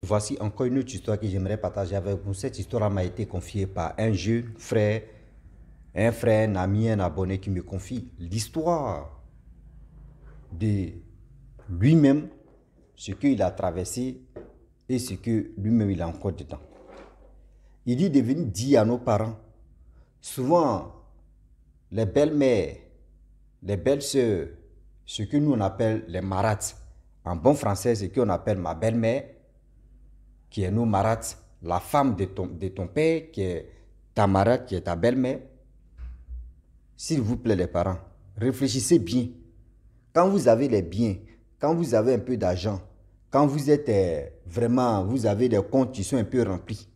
voici encore une autre histoire que j'aimerais partager avec vous. Cette histoire m'a été confiée par un jeune frère, un ami, un abonné qui me confie l'histoire de lui-même, ce qu'il a traversé et ce que lui-même il a encore dedans. Il est devenu dit à nos parents, souvent les belles-mères, les belles-sœurs, ce que nous on appelle les marats, en bon français, ce qu'on appelle ma belle-mère, qui est nos marats, la femme de ton père, qui est ta marate, qui est ta belle-mère. S'il vous plaît les parents, réfléchissez bien. Quand vous avez les biens, quand vous avez un peu d'argent, quand vous êtes vraiment, vous avez des comptes qui sont un peu remplis,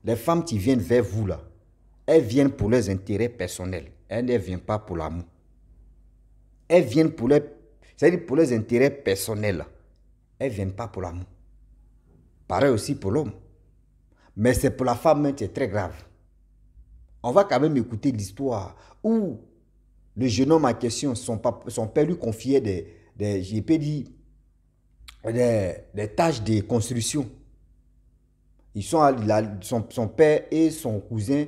les femmes qui viennent vers vous là, elles viennent pour leurs intérêts personnels. Elles ne viennent pas pour l'amour. Elles viennent pour c'est-à-dire pour leurs intérêts personnels. Elles ne viennent pas pour l'amour. Pareil aussi pour l'homme. Mais c'est pour la femme, c'est très grave. On va quand même écouter l'histoire où le jeune homme en question, son père lui confiait des tâches de construction. Son père et son cousin,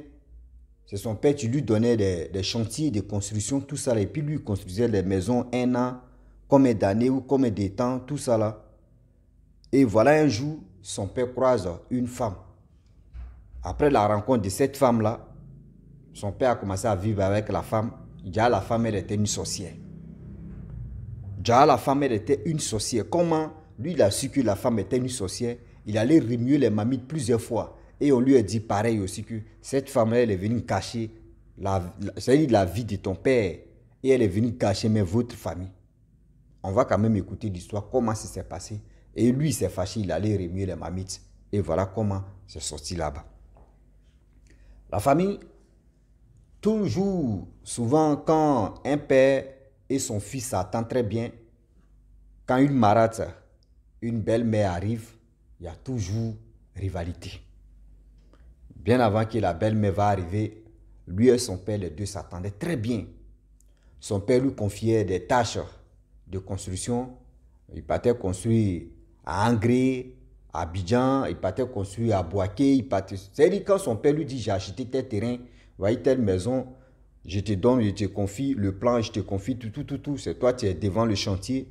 c'est son père qui lui donnait des chantiers de construction, tout ça là. Et puis lui construisait des maisons un an, combien d'années ou combien de temps, tout ça là. Et voilà un jour, son père croise une femme. Après la rencontre de cette femme-là, son père a commencé à vivre avec la femme. Déjà la femme, elle était une sorcière. Déjà la femme, elle était une sorcière. Comment lui, il a su que la femme était une sorcière? Il allait remuer les mamites plusieurs fois. Et on lui a dit pareil aussi que cette femme-là, elle est venue cacher la vie de ton père. Et elle est venue cacher même votre famille. On va quand même écouter l'histoire, comment ça s'est passé. Et lui, il s'est fâché, il allait remuer les mamites. Et voilà comment c'est sorti là-bas. La famille, toujours, souvent, quand un père et son fils s'attendent très bien, quand une marate, une belle-mère arrive, il y a toujours rivalité. Bien avant que la belle-mère va arriver, lui et son père, les deux s'attendaient très bien. Son père lui confiait des tâches de construction. Il partait construire à Angré, à Abidjan, il partait construire à Boaké. C'est-à-dire quand son père lui dit, j'ai acheté tel terrain, voyez telle maison, je te donne, je te confie le plan, je te confie tout. C'est toi qui es devant le chantier.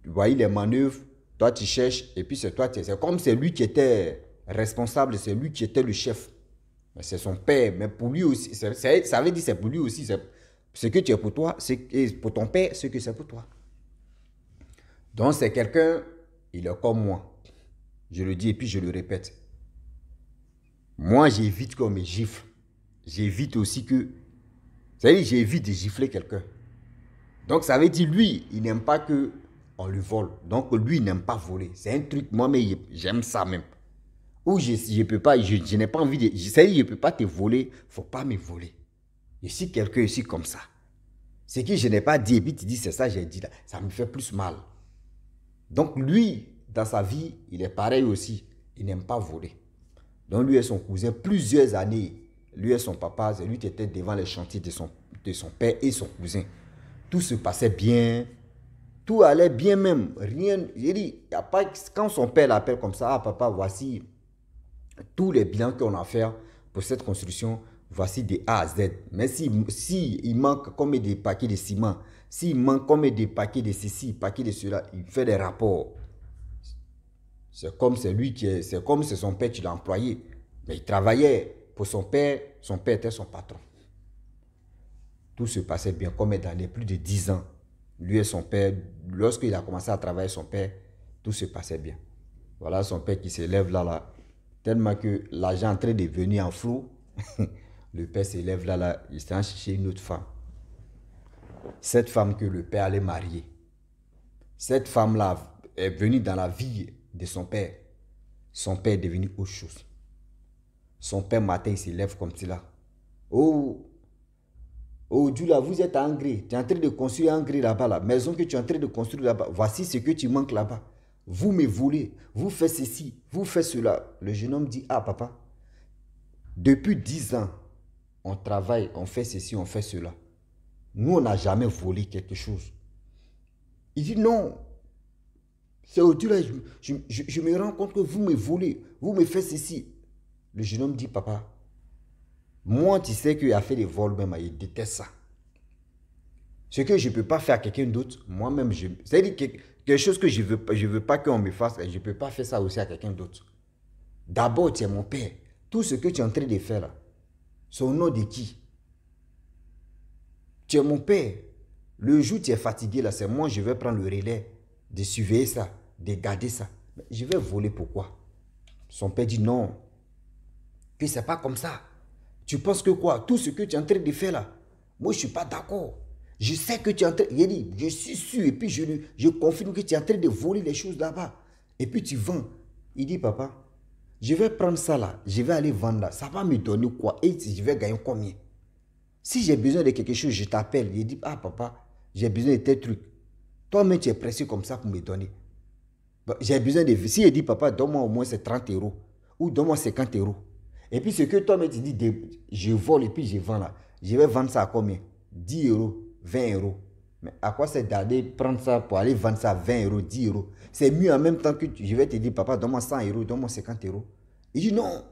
Vous voyez les manœuvres, toi tu cherches, et puis c'est toi, c'est comme c'est lui qui était responsable, c'est lui qui était le chef. Mais c'est son père, mais pour lui aussi, ça veut dire c'est pour lui aussi, ce que tu es pour toi, et pour ton père, ce que c'est pour toi. Donc c'est quelqu'un, il est comme moi. Je le dis et puis je le répète. Moi j'évite qu'on me gifle. J'évite aussi que, ça veut dire j'évite de gifler quelqu'un. Donc ça veut dire lui, il n'aime pas que on lui vole. Donc lui, il n'aime pas voler. C'est un truc, moi, mais j'aime ça même. Ou je peux pas, je n'ai pas envie de... Ça veut dire je ne peux pas te voler, il ne faut pas me voler. Et si quelqu'un est comme ça, c'est que je n'ai pas dit, et puis tu dis c'est ça, j'ai dit là, ça me fait plus mal. Donc lui, dans sa vie, il est pareil aussi. Il n'aime pas voler. Donc lui et son cousin, plusieurs années, lui et son papa, c'est lui qui était devant les chantiers de son père et son cousin. Tout se passait bien. Tout allait bien même. Rien. J'ai dit, y a pas, quand son père l'appelle comme ça, ah papa, voici tous les bilans qu'on a à faire pour cette construction, voici de A à Z. Mais si il manque comme des paquets de ciment, s'il manque comme des paquets de ceci, paquets de cela, il fait des rapports. C'est comme c'est lui qui est, c'est comme c'est son père qui l'a employé. Mais il travaillait pour son père était son patron. Tout se passait bien, comme dans les plus de 10 ans. Lui et son père, lorsqu'il a commencé à travailler son père, tout se passait bien. Voilà son père qui se lève là, tellement que l'argent est en train de venir en flot. Le père se lève là, il s'est chercher une autre femme. Cette femme que le père allait marier. Cette femme-là est venue dans la vie de son père. Son père est devenu autre chose. Son père matin, il se lève comme cela. Oh Dieu là, vous êtes à Angré. Tu es en train de construire Angré là-bas, la maison que tu es en train de construire là-bas. Voici ce que tu manques là-bas. Vous me volez, vous faites ceci, vous faites cela. Le jeune homme dit, ah papa, depuis 10 ans, on travaille, on fait ceci, on fait cela. Nous, on n'a jamais volé quelque chose. Il dit non. C'est au-dessus là, je me rends compte que vous me volez, vous me faites ceci. Le jeune homme dit, papa, moi, tu sais qu'il a fait des vols même, il déteste ça. Ce que je ne peux pas faire à quelqu'un d'autre, moi-même, c'est-à-dire quelque chose que je ne veux pas qu'on me fasse, je ne peux pas faire ça aussi à quelqu'un d'autre. D'abord, tu es mon père. Tout ce que tu es en train de faire là, c'est au nom de qui? Tu es mon père. Le jour où tu es fatigué là, c'est moi, je vais prendre le relais de surveiller ça, de garder ça. Mais je vais voler pourquoi? Son père dit non, que c'est pas comme ça. Tu penses que quoi? Tout ce que tu es en train de faire là, moi je ne suis pas d'accord. Je sais que tu es en train, il dit, je suis sûr, et puis je confirme que tu es en train de voler les choses là-bas. Et puis tu vends. Il dit, papa, je vais prendre ça là, je vais aller vendre là. Ça va me donner quoi? Et je vais gagner combien? Si j'ai besoin de quelque chose, je t'appelle. Il dit, ah papa, j'ai besoin de tel truc. Toi-même, tu es pressé comme ça pour me donner. J'ai besoin de... Si il dit, papa, donne-moi au moins 30 euros. Ou donne-moi 50 euros. Et puis ce que toi-même tu dis, je vole et puis je vends là. Je vais vendre ça à combien? 10 euros, 20 euros. Mais à quoi c'est d'aller prendre ça pour aller vendre ça à 20 euros, 10 euros? C'est mieux en même temps que je vais te dire, papa, donne-moi 100 euros, donne-moi 50 euros. Il dit non.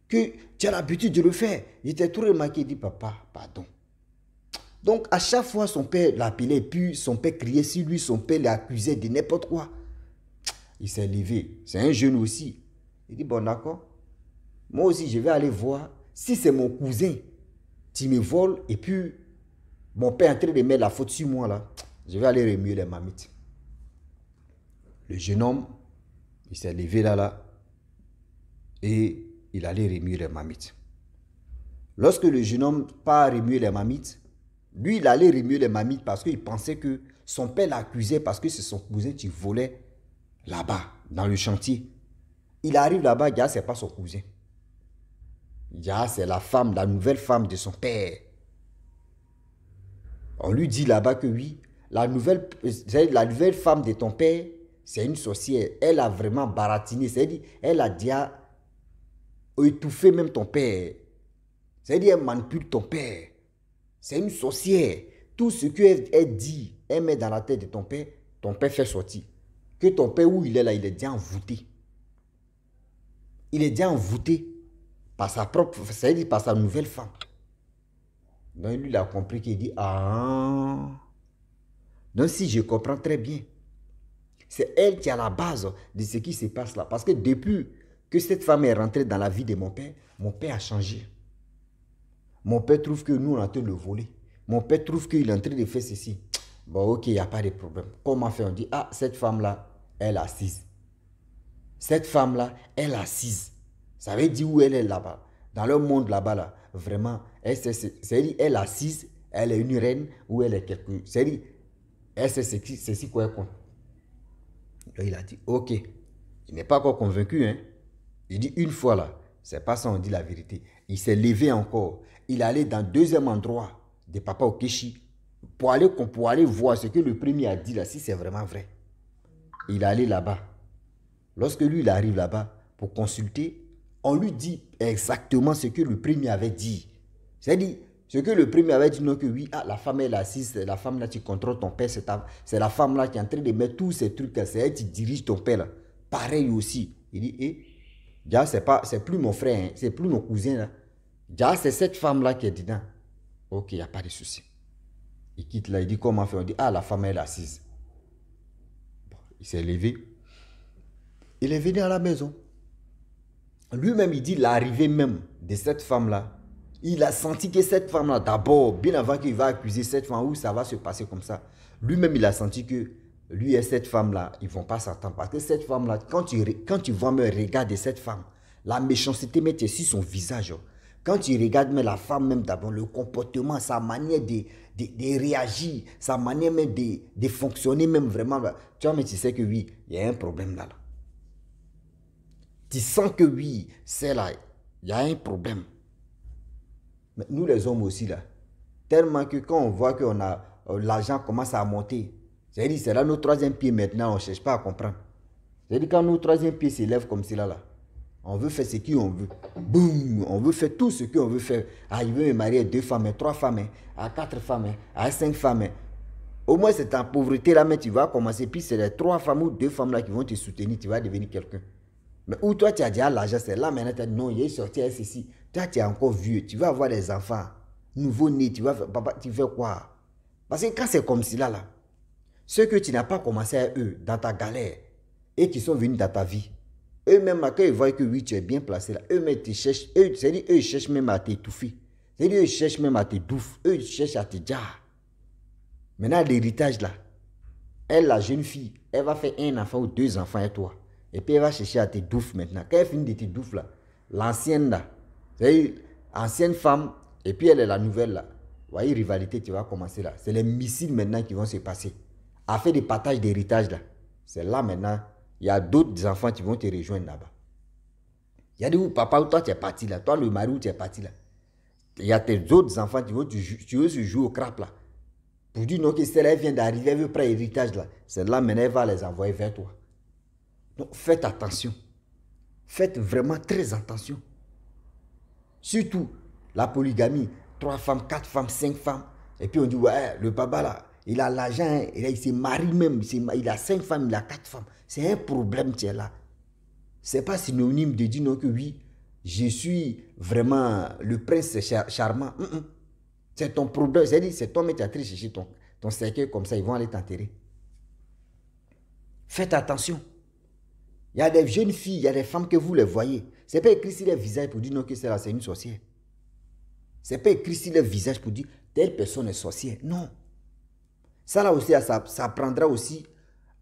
Que tu as l'habitude de le faire. Il était trop remarqué. Il dit, papa, pardon. Donc, à chaque fois, son père l'appelait, puis son père criait sur lui, son père l'accusait de n'importe quoi. Il s'est levé. C'est un jeune aussi. Il dit, bon, d'accord. Moi aussi, je vais aller voir. Si c'est mon cousin, tu me voles, et puis mon père est en train de mettre la faute sur moi, là, je vais aller remuer les marmites. Le jeune homme, il s'est levé là, et il allait remuer les marmites. Lorsque le jeune homme part remuer les marmites, lui, il allait remuer les marmites parce qu'il pensait que son père l'accusait parce que c'est son cousin qui volait là-bas, dans le chantier. Il arrive là-bas, il c'est pas son cousin. C'est la femme, la nouvelle femme de son père. On lui dit là-bas que oui, la nouvelle femme de ton père, c'est une sorcière. Elle a vraiment baratiné. C'est-à-dire, elle a déjà étouffé même ton père. C'est-à-dire, elle manipule ton père. C'est une sorcière. Tout ce qu'elle dit, elle met dans la tête de ton père fait sortir. Que ton père, où il est là, il est déjà envoûté. Il est déjà envoûté par sa propre, c'est-à-dire par sa nouvelle femme. Donc lui, il a compris qu'il dit, ah. Donc si je comprends très bien, c'est elle qui est à la base de ce qui se passe là. Parce que depuis que cette femme est rentrée dans la vie de mon père a changé. Mon père trouve que nous, on est en train de le voler. Mon père trouve qu'il est en train de faire ceci. Bon, ok, il n'y a pas de problème. Comment faire? On dit, ah, cette femme-là, elle est assise. Cette femme-là, elle est assise. Ça veut dire où elle est là-bas. Dans le monde là-bas, là, vraiment, c'est-à-dire, elle est assise, elle est une reine ou elle est quelque... C'est-à-dire, elle sait ceci quoi elle compte. Donc, il a dit, ok. Il n'est pas encore convaincu, hein. Il dit, une fois là, c'est pas ça, on dit la vérité. Il s'est levé encore. Il allait dans le deuxième endroit de Papa Okechi pour aller voir ce que le premier a dit là, si c'est vraiment vrai. Il allait là-bas. Lorsque lui, il arrive là-bas pour consulter, on lui dit exactement ce que le premier avait dit. C'est-à-dire, ce que le premier avait dit, non, que oui, ah, la femme elle est assise, c'est la femme là qui contrôle ton père, c'est la femme là qui est en train de mettre tous ces trucs là, c'est elle qui dirige ton père là. Pareil aussi. Il dit, déjà, c'est plus mon frère, hein, c'est plus mon cousin là. Déjà, c'est cette femme là qui est dedans. Ok, il n'y a pas de souci. Il quitte là, il dit, comment faire? On dit, ah, la femme elle est assise. Bon, il s'est levé. Il est venu à la maison. Lui-même, il dit l'arrivée même de cette femme-là. Il a senti que cette femme-là, d'abord, bien avant qu'il va accuser cette femme, où ça va se passer comme ça. Lui-même, il a senti que lui et cette femme-là, ils ne vont pas s'entendre. Parce que cette femme-là, quand tu vois me regarder cette femme, la méchanceté met sur son visage. Quand tu regardes mais la femme même d'abord, le comportement, sa manière de réagir, sa manière même de fonctionner même vraiment, tu vois, mais tu sais que oui, il y a un problème là. Tu sens que oui, c'est là, il y a un problème. Mais nous les hommes aussi là, tellement que quand on voit que l'argent commence à monter, c'est-à-dire c'est là notre troisième pied maintenant, on ne cherche pas à comprendre. C'est-à-dire quand notre troisième pied s'élève comme cela là, on veut faire ce qu'on veut. Boum, on veut faire tout ce qu'on veut faire. Ah, il veut me marier à 2 femmes, à 3 femmes, à 4 femmes, à 5 femmes. Au moins, c'est en pauvreté là, mais tu vas commencer. Puis c'est les 3 femmes ou 2 femmes là qui vont te soutenir. Tu vas devenir quelqu'un. Mais où toi, tu as déjà l'argent, c'est là maintenant, tu as dit non, il est sorti à ceci. Toi, tu es encore vieux. Tu vas avoir des enfants nouveau-nés. Tu vas faire, papa, tu fais quoi? Parce que quand c'est comme cela là, ceux que tu n'as pas commencé à eux dans ta galère et qui sont venus dans ta vie, eux-mêmes, quand ils voient que oui, tu es bien placé là, eux-mêmes te cherchent, c'est-à-dire eux, ils cherchent même à t'étouffer. C'est-à-dire eux, ils cherchent même à te bouffer. Eux, ils cherchent à te dire. Maintenant, l'héritage là, elle, la jeune fille, elle va faire un enfant ou 2 enfants et toi. Et puis elle va chercher à te douffer maintenant. Quand elle finit de te douffer là, l'ancienne là, c'est-à-dire ancienne femme, et puis elle est la nouvelle là. Vous voyez, rivalité, tu vas commencer là. C'est les missiles maintenant qui vont se passer. À faire des partages d'héritage là. C'est là maintenant, il y a d'autres enfants qui vont te rejoindre là-bas. Il y a des où papa ou toi tu es parti là. Toi le mari où tu es parti là. Il y a tes autres enfants qui vont tu veux se jouer au crap là. Pour dire non que celle-là vient d'arriver, elle veut prendre l'héritage là. Celle-là maintenant elle va les envoyer vers toi. Donc faites attention. Faites vraiment très attention. Surtout la polygamie. 3 femmes, 4 femmes, 5 femmes. Et puis on dit ouais, le papa là, il a l'argent, il s'est marié même, il a 5 femmes, il a 4 femmes. C'est un problème qui est là. C'est pas synonyme de dire non que oui, je suis vraiment le prince charmant. C'est ton problème. C'est-à-dire, c'est toi, mais tu as chercher ton cercueil comme ça, ils vont aller t'enterrer. Faites attention. Il y a des jeunes filles, il y a des femmes que vous les voyez. C'est pas écrit sur leur visage pour dire non que c'est une sorcière. C'est pas écrit sur leur visage pour dire telle personne est sorcière. Non. Ça là aussi, ça prendra aussi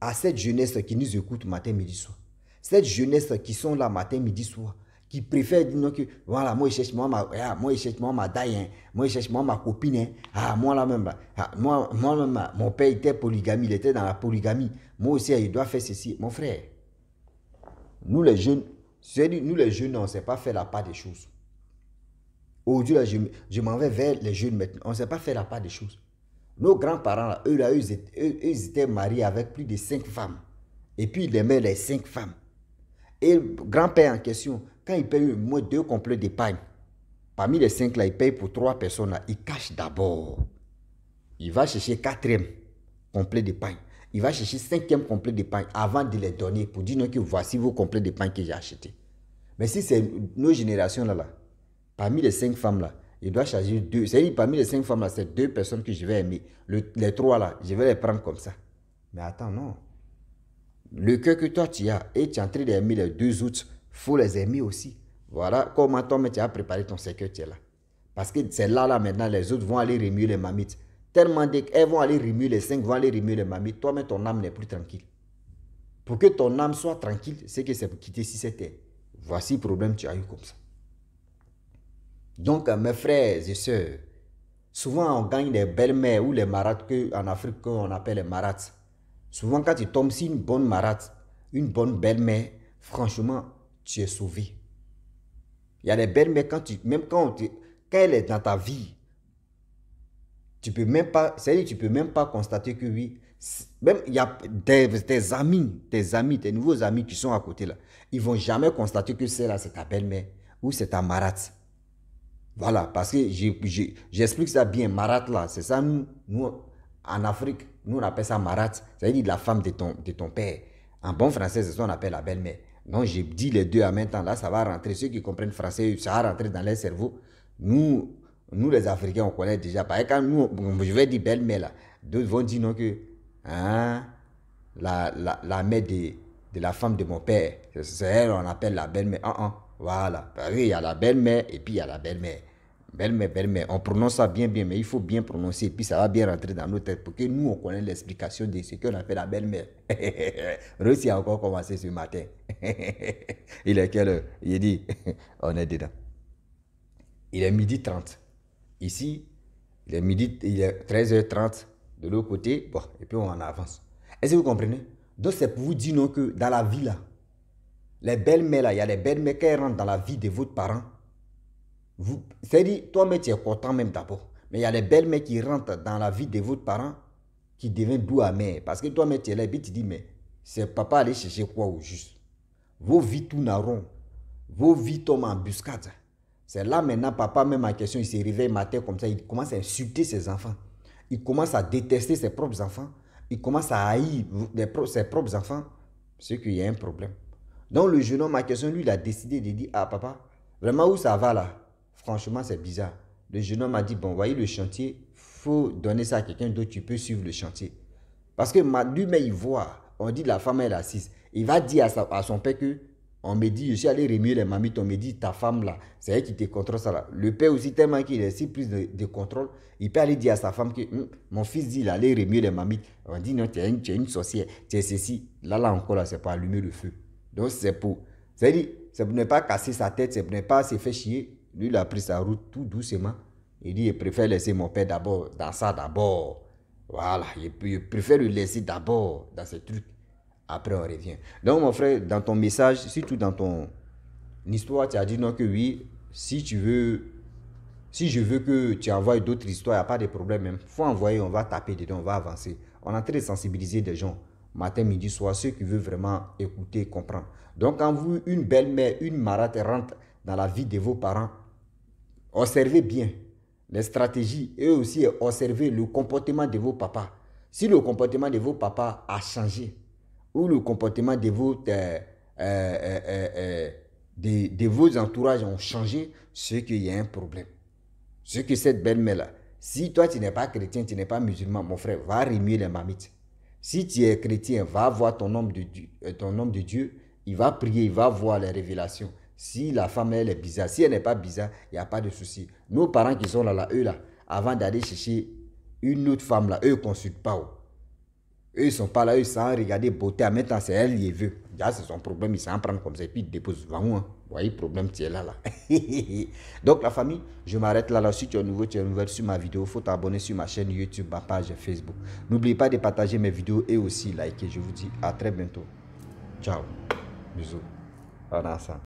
à cette jeunesse qui nous écoute matin, midi, soir. Cette jeunesse qui sont là matin, midi, soir, qui préfèrent dire non que voilà, moi je cherche moi ma daille, moi je cherche moi ma copine, moi là même, moi même, mon père était polygamie, il était dans la polygamie, moi aussi il doit faire ceci. Mon frère, nous les jeunes, nous les jeunes, on ne sait pas faire la part des choses. Aujourd'hui, je m'en vais vers les jeunes maintenant, on ne sait pas faire la part des choses. Nos grands-parents, là, eux, ils étaient mariés avec plus de 5 femmes. Et puis, ils aimaient les 5 femmes. Et le grand-père en question, quand il paye au moins 2 complets d'épargne, parmi les 5 là, il paye pour 3 personnes là, il cache d'abord. Il va chercher 4e complet d'épargne. Il va chercher 5e complet d'épargne avant de les donner pour dire non que voici vos complets d'épargne que j'ai achetés. Mais si c'est nos générations là, parmi les 5 femmes là, il doit choisir 2. C'est-à-dire parmi les 5 femmes là, c'est 2 personnes que je vais aimer. Les 3 là, je vais les prendre comme ça. Mais attends, non. Le cœur que toi tu as et tu es en train d'aimer les 2 autres, il faut les aimer aussi. Voilà comment toi tu as préparé ton cercueil, tu es là. Parce que c'est là maintenant, les autres vont aller remuer les mamites. Tellement qu'elles vont aller remuer les 5, vont aller remuer les mamites. Toi-même, ton âme n'est plus tranquille. Pour que ton âme soit tranquille, c'est que c'est pour quitter si c'était. Voici le problème que tu as eu comme ça. Donc, mes frères et sœurs, souvent on gagne des belles-mères ou les marats en Afrique qu'on appelle les marats. Souvent, quand tu tombes sur une bonne marate, une bonne belle-mère, franchement, tu es sauvé. Il y a des belles-mères, même quand elle est dans ta vie, tu peux même pas, c'est-à-dire tu peux même pas constater que oui, même il y a tes amis, tes nouveaux amis qui sont à côté là, ils vont jamais constater que c'est là, c'est ta belle-mère ou c'est ta marate. Voilà, parce que j'explique ça bien, marate là, c'est ça, nous, en Afrique, nous on appelle ça marate, c'est-à-dire la femme de ton père. En bon français, c'est ça qu'on appelle la belle-mère. Donc j'ai dit les deux en même temps, là ça va rentrer, ceux qui comprennent français, ça va rentrer dans leur cerveau. Nous les Africains, on connaît déjà. Parce que quand je vais dire belle-mère là, d'autres vont dire non que hein, la mère de la femme de mon père, c'est elle, on appelle la belle-mère. Voilà. Il y a la belle-mère et puis il y a la belle-mère. Belle-mère. On prononce ça bien, mais il faut bien prononcer. Et puis ça va bien rentrer dans nos têtes pour que nous, on connaisse l'explication de ce qu'on appelle la belle-mère. Russie a encore commencé ce matin. Il est quelle heure? Il dit, on est dedans. Il est 12h30. Ici, il est 13h30 de l'autre côté. Bon, et puis on en avance. Est-ce que vous comprenez? Donc c'est pour vous dire non, que dans la vie là, les belles-mères là, il y a les belles-mères qui rentrent dans la vie de votre parent. C'est-à-dire, toi-même tu es content même d'abord. Mais il y a les belles-mères qui rentrent dans la vie de votre parent qui deviennent doux amers. Parce que toi-même tu es là et puis tu dis, mais c'est papa aller chercher quoi au juste? Vos vies tournent en rond. Vos vies tombent en buscade. C'est là maintenant, papa, même en question, il se réveille matin comme ça, il commence à insulter ses enfants. il commence à détester ses propres enfants, il commence à haïr ses propres enfants, c'est qu'il y a un problème. Donc le jeune homme en question, lui, il a décidé de dire, ah papa, vraiment où ça va là? Franchement, c'est bizarre. Le jeune homme a dit, bon, voyez le chantier, il faut donner ça à quelqu'un d'autre, tu peux suivre le chantier. Parce que lui-même, il voit, on dit la femme, elle est assise. Il va dire à son père que, on me dit, je suis allé remuer les mamites, on me dit, ta femme là, c'est elle qui te contrôle ça là. Le père aussi, tellement qu'il a si plus de contrôle, il peut aller dire à sa femme que, mon fils dit, il allait remuer les mamites. On dit, non, tu es une sorcière, tu es ceci. Là encore, là, c'est pour allumer le feu. Donc, c'est pour ne pas casser sa tête, c'est pour ne pas se faire chier. Lui, il a pris sa route tout doucement. Il dit, je préfère laisser mon père d'abord, dans ça d'abord. Voilà, je préfère le laisser d'abord dans ces trucs. Après, on revient. Donc, mon frère, dans ton message, surtout dans ton histoire, tu as dit non que oui, si je veux que tu envoies d'autres histoires, il n'y a pas de problème. Il faut envoyer, on va taper dedans, on va avancer. On est en train de sensibiliser des gens, matin, midi, soir, ceux qui veulent vraiment écouter, comprendre. Donc, quand vous, une belle-mère, une marate rentre dans la vie de vos parents, observez bien les stratégies et aussi observez le comportement de vos papas. Si le comportement de vos papas a changé, ou le comportement de vos entourages ont changé, c'est qu'il y a un problème. C'est que cette belle-mère-là, si toi tu n'es pas chrétien, tu n'es pas musulman, mon frère, va remuer les mamites. Si tu es chrétien, va voir ton homme de Dieu, il va prier, il va voir les révélations. Si la femme, elle est bizarre, si elle n'est pas bizarre, il n'y a pas de souci. Nos parents qui sont là, eux là, avant d'aller chercher une autre femme là, eux ne consultent pas. Eux, ils ne sont pas là, eux, sans regarder beauté. En même temps, c'est elle qui veut. Déjà, c'est son problème, il s'en prend comme ça, et puis il dépose. Vous voyez, le problème, tu es là. Donc, la famille, je m'arrête là. Si tu es nouveau, tu es nouvelle sur ma vidéo, il faut t'abonner sur ma chaîne YouTube, ma page Facebook. N'oubliez pas de partager mes vidéos et aussi liker. Je vous dis à très bientôt. Ciao. Bisous. On a ça.